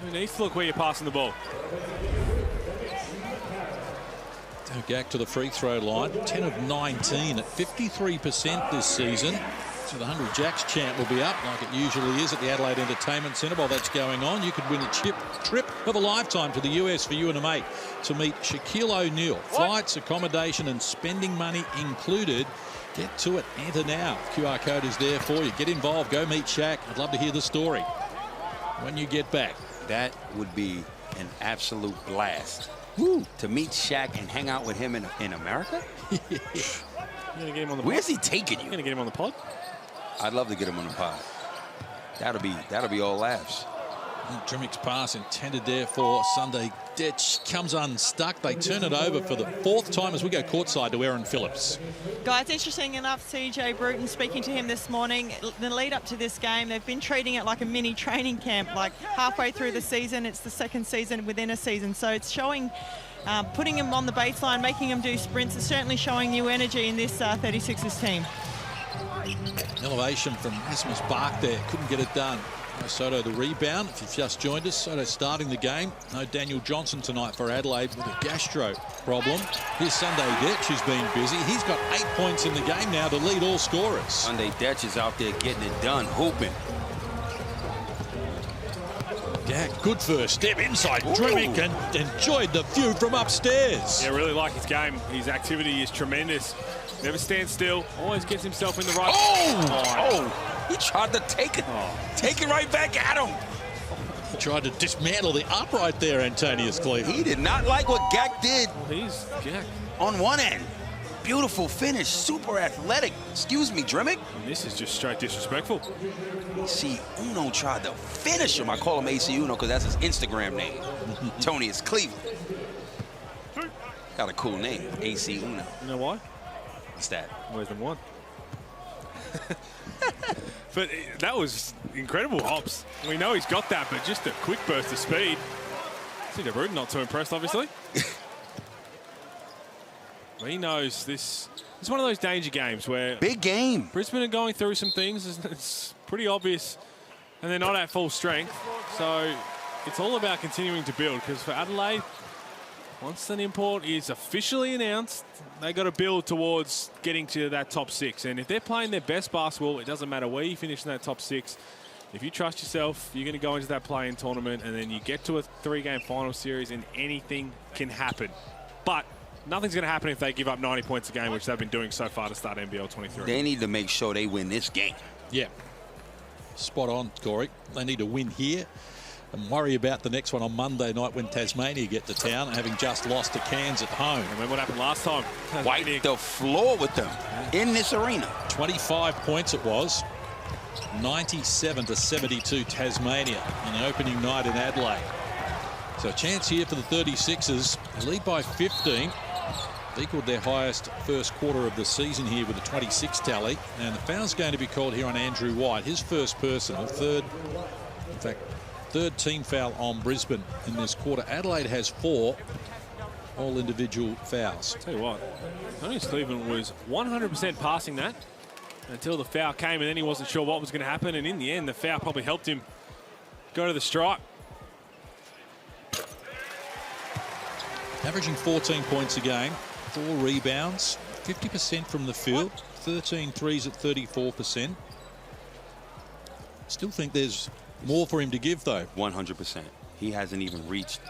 Who needs to look where you're passing the ball? Tambak to the free throw line, 10 of 19 at 53% this season. So the 100 Jacks chant will be up like it usually is at the Adelaide Entertainment Centre. While that's going on, you could win a trip of a lifetime to the US for you and a mate to meet Shaquille O'Neal. Flights, accommodation and spending money included. Get to it, enter now. QR code is there for you. Get involved, go meet Shaq. I'd love to hear the story when you get back. That would be an absolute blast. Woo. To meet Shaq and hang out with him in America? You're gonna get him on the Where's he taking you? You're gonna get him on the pod? I'd love to get him on the pod. That'll be all laughs. Drimmick's pass intended there for Sunday Ditch comes unstuck. They turn it over for the 4th time as we go courtside to Aaron Phillips. Guys, interesting enough, CJ Bruton, speaking to him this morning, the lead up to this game, they've been treating it like a mini training camp, like halfway through the season. It's the 2nd season within a season. So it's showing, putting him on the baseline, making him do sprints, is certainly showing new energy in this 36ers team. Elevation from Rasmus Bark there, couldn't get it done. Sotto the rebound. If you've just joined us, Sotto starting the game. No Daniel Johnson tonight for Adelaide with a gastro problem. Here's Sunday Detch, who's been busy. He's got 8 points in the game now to lead all scorers. Sunday Detch is out there getting it done, hooping. Yeah, good first step inside. Drimmick and enjoyed the view from upstairs. Yeah, really like his game. His activity is tremendous. Never stands still. Always gets himself in the right. He tried to take it right back at him. He tried to dismantle the upright there, Antonius Cleveland. He did not like what Gak did. He's Gak. On one end. Beautiful finish, super athletic. Excuse me, Drimmick. And this is just straight disrespectful. AC Uno tried to finish him. I call him AC Uno because that's his Instagram name. Tony is Cleveland. Got a cool name, AC Uno. You know why? What's that? Where's the one? But that was incredible hops. We know he's got that, but just a quick burst of speed. CJ Bruton not too impressed, obviously. He knows this. It's one of those danger games where big game. Brisbane are going through some things. It's pretty obvious, and they're not at full strength. So it's all about continuing to build. Because for Adelaide, once an import is officially announced, they got to build towards getting to that top 6. And if they're playing their best basketball, it doesn't matter where you finish in that top 6. If you trust yourself, you're going to go into that play-in tournament, and then you get to a 3-game final series, and anything can happen. But nothing's going to happen if they give up 90 points a game, which they've been doing so far to start NBL 23. They need to make sure they win this game. Yeah. Spot on, Corey. They need to win here and worry about the next one on Monday night when Tasmania get to town, having just lost to Cairns at home. Remember what happened last time? Wipe the floor with them in this arena. 25 points it was. 97-72 Tasmania on the opening night in Adelaide. So a chance here for the 36ers. They lead by 15. They equaled their highest first quarter of the season here with a 26 tally. And the foul's going to be called here on Andrew White. His first personal, third team foul on Brisbane in this quarter. Adelaide has 4, all individual fouls. Tell you what, Tony Cleveland was 100% passing that until the foul came, and then he wasn't sure what was going to happen. And in the end, the foul probably helped him go to the stripe. Averaging 14 points a game, 4 rebounds, 50% from the field, 13 threes at 34%. Still think there's more for him to give, though. 100%. He hasn't even reached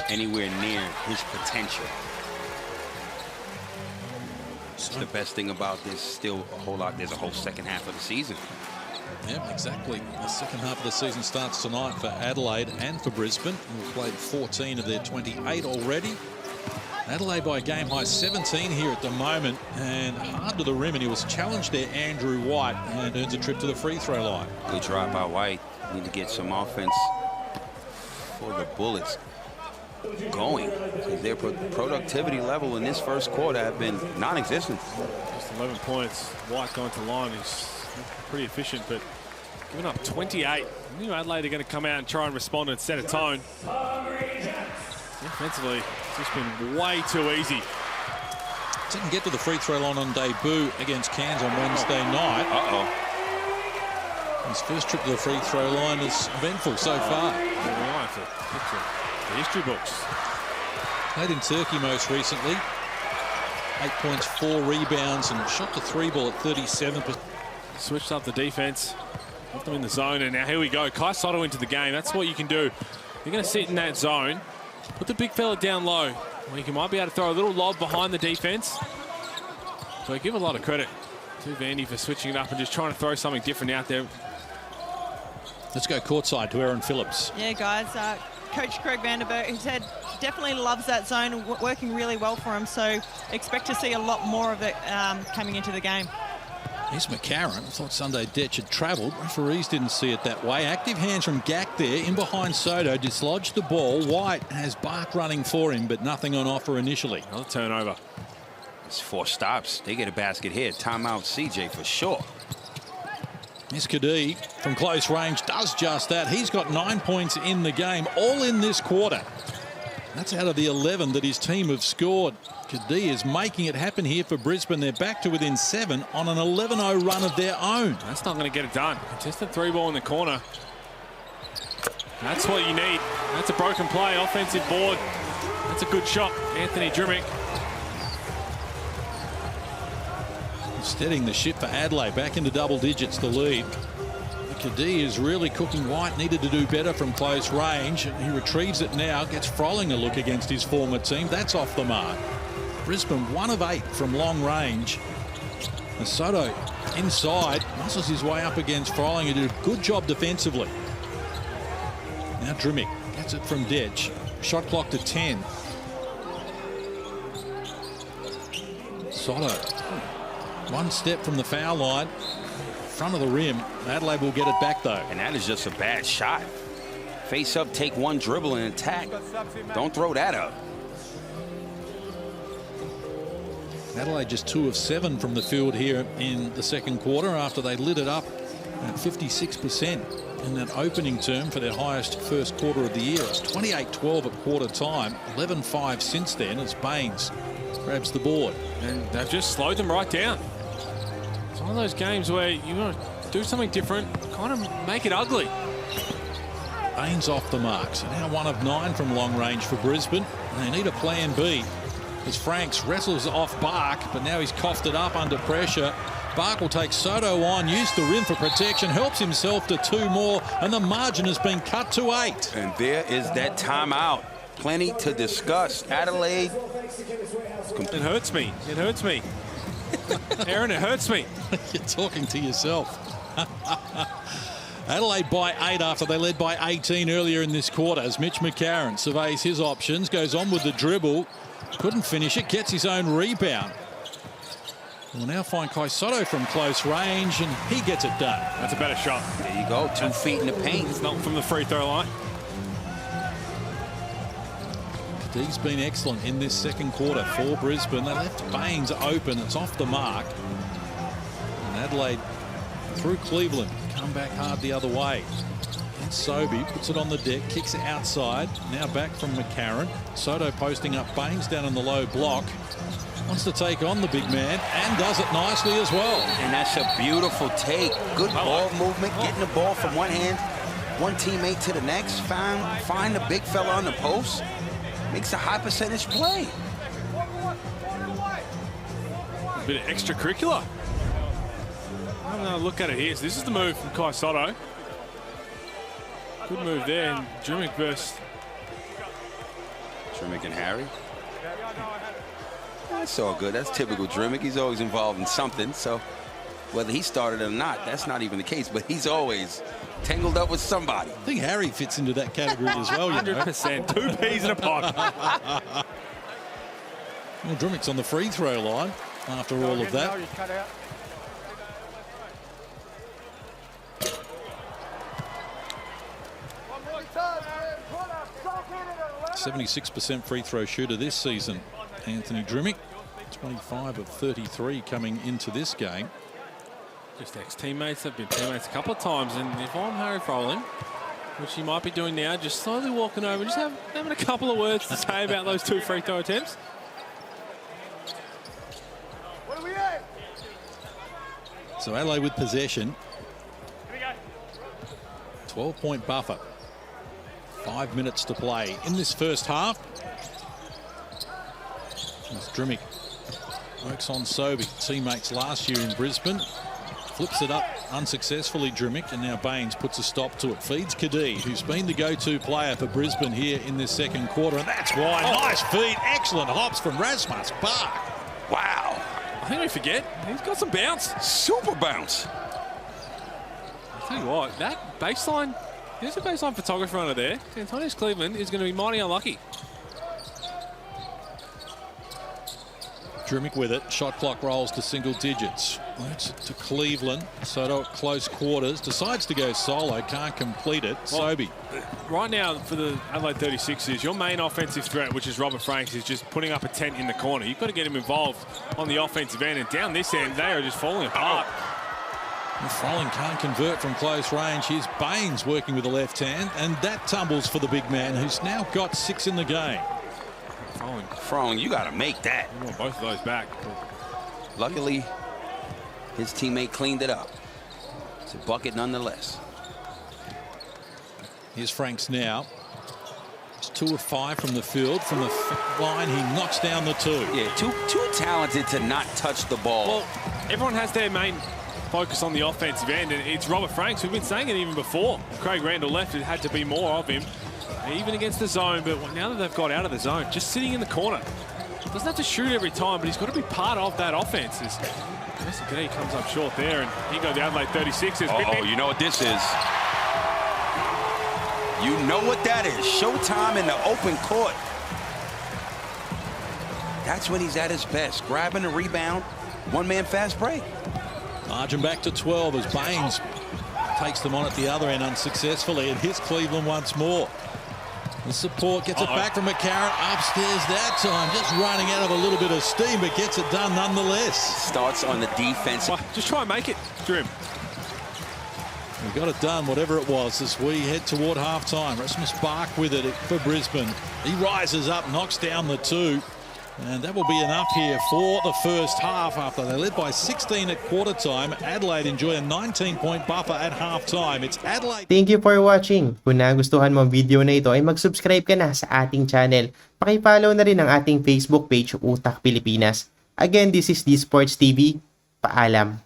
anywhere near his potential. That's the best thing about this. Still a whole lot. There's a whole second half of the season. Yeah, exactly. The second half of the season starts tonight for Adelaide and for Brisbane. We've played 14 of their 28 already. Adelaide by a game high 17 here at the moment, and hard to the rim, and he was challenged there, Andrew White, and earns a trip to the free throw line. Good drive by White. Need to get some offense for the Bullets going. Their productivity level in this first quarter have been non-existent. Just 11 points. White going to the line is pretty efficient, but giving up 28. I knew Adelaide are going to come out and try and respond and set a tone. Defensively, it's just been way too easy. Didn't get to the free throw line on debut against Cairns on Wednesday night. His first trip to the free throw line is eventful so far. Right, the history books. Played in Turkey most recently. 8 points, 4 rebounds, and shot the 3 ball at 37%. Switched up the defense. Left them in the zone, and now here we go. Kai Sotto into the game. That's what you can do. You're going to sit in that zone. Put the big fella down low. Well, you might be able to throw a little lob behind the defense. So I give a lot of credit to Vandy for switching it up and just trying to throw something different out there. Let's go courtside to Aaron Phillips. Yeah, guys. Coach Craig Vanderberg, he said, definitely loves that zone, working really well for him. So expect to see a lot more of it coming into the game. Here's McCarron. Thought Sunday Detch had travelled. Referees didn't see it that way. Active hands from Gack there. In behind Sotto. Dislodged the ball. White has Bark running for him, but nothing on offer initially. Another turnover. It's 4 stops. They get a basket here. Timeout CJ for sure. Miss Kadee from close range does just that. He's got 9 points in the game, all in this quarter. That's out of the 11 that his team have scored. Kadee is making it happen here for Brisbane. They're back to within 7 on an 11-0 run of their own. That's not going to get it done. Contested 3 ball in the corner. That's what you need. That's a broken play, offensive board. That's a good shot, Anthony Drimmick. Steadying the ship for Adelaide, back into double digits, the lead. Kadee is really cooking. White needed to do better from close range. He retrieves it now, gets Froling a look against his former team. That's off the mark. Brisbane 1 of 8 from long range. Sotto inside, muscles his way up against Froling. He did a good job defensively. Now Drimmick gets it from Detch. Shot clock to 10. Sotto. 1 step from the foul line, front of the rim. Adelaide will get it back though. And that is just a bad shot. Face up, take 1 dribble and attack. Don't throw that up. Adelaide just 2 of 7 from the field here in the second quarter after they lit it up at 56% in that opening term for their highest first quarter of the year. It's 28-12 at quarter time, 11-5 since then as Baines grabs the board. And they've just slowed them right down. It's one of those games where you want to do something different, kind of make it ugly. Baines off the mark. So now 1 of 9 from long range for Brisbane. And they need a plan B as Franks wrestles off Bark, but now he's coughed it up under pressure. Bark will take Sotto on, use the rim for protection, helps himself to 2 more, and the margin has been cut to 8. And there is that timeout. Plenty to discuss. Adelaide. It hurts me. It hurts me. Aaron, it hurts me. You're talking to yourself. Adelaide by 8 after they led by 18 earlier in this quarter as Mitch McCarron surveys his options, goes on with the dribble, couldn't finish it, gets his own rebound. We'll now find Kai Sotto from close range, and he gets it done. That's a better shot. There you go. 2 feet in the paint. It's not from the free throw line. He's been excellent in this second quarter for Brisbane. They left Baines open. It's off the mark. And Adelaide through Cleveland. Come back hard the other way. And Sobey puts it on the deck, kicks it outside. Now back from McCarron. Sotto posting up Baines down on the low block. Wants to take on the big man and does it nicely as well. And that's a beautiful take. Good ball movement, getting the ball from one hand, one teammate to the next. Find the big fella on the post. Makes a high percentage play. A bit of extracurricular. I'm going to look at it here. So this is the move from Kai Sotto. Good move there. And Drimmick burst. Drimmick and Harry. That's all good. That's typical Drimmick. He's always involved in something. So whether he started or not, that's not even the case. But he's always tangled up with somebody. I think Harry fits into that category as well. 100%. 2 peas in a pod. Well, Drimmick's on the free throw line after all of that. 76% free throw shooter this season, Anthony Drimmick. 25 of 33 coming into this game. Just ex-teammates. They've been teammates a couple of times. And if I'm Harry Froling, which he might be doing now, just slowly walking over, just having a couple of words to say about those 2 free throw attempts. So Adelaide with possession. 12-point buffer. 5 minutes to play in this first half. As Drimmick works on Sobey, teammates last year in Brisbane. Flips it up unsuccessfully, Drimmick, and now Baines puts a stop to it. Feeds Kadee, who's been the go-to player for Brisbane here in this second quarter, and that's why. Nice feed, excellent hops from Rasmus Bark. Wow. I think we forget, he's got some bounce. Super bounce. I'll tell you what, that baseline, there's a baseline photographer under there. Antonius Cleveland is going to be mighty unlucky. Drimmick with it. Shot clock rolls to single digits. Works it to Cleveland. Sotto at close quarters. Decides to go solo. Can't complete it. Sobey. Right now for the Adelaide 36ers, your main offensive threat, which is Robert Franks, is just putting up a tent in the corner. You've got to get him involved on the offensive end. And down this end, they are just falling apart. Froling can't convert from close range. Here's Baines working with the left hand. And that tumbles for the big man, who's now got 6 in the game. Froling, you got to make that. We want both of those back. Luckily, his teammate cleaned it up. It's a bucket nonetheless. Here's Franks now. It's 2 of 5 from the field. From the line, he knocks down the 2. Yeah, too talented to not touch the ball. Well, everyone has their main focus on the offensive end, and it's Robert Franks. We've been saying it even before. Craig Randall left, it had to be more of him. Even against the zone, but now that they've got out of the zone, just sitting in the corner. Doesn't have to shoot every time, but he's got to be part of that offense. He comes up short there, and here go the Adelaide 36ers. Oh, you know what this is. You know what that is. Showtime in the open court. That's when he's at his best. Grabbing a rebound, one-man fast break. Margin back to 12 as Baines takes them on at the other end unsuccessfully, and hits Cleveland once more. The support gets it back from McCarron upstairs that time, just running out of a little bit of steam, but gets it done nonetheless. Starts on the defense. Just try and make it, Drew. We got it done, whatever it was, as we head toward halftime. Rasmus Bark with it for Brisbane. He rises up, knocks down the 2. And that will be enough here for the first half after they led by 16 at quarter time. Adelaide enjoy a 19-point buffer at halftime. It's Adelaide. Thank you for watching. Kung nagustuhan mo ang video na ito ay mag-subscribe ka na sa ating channel. Paki-follow na rin ang ating Facebook page Utak Pilipinas. Again, this is D Sports TV. Paalam.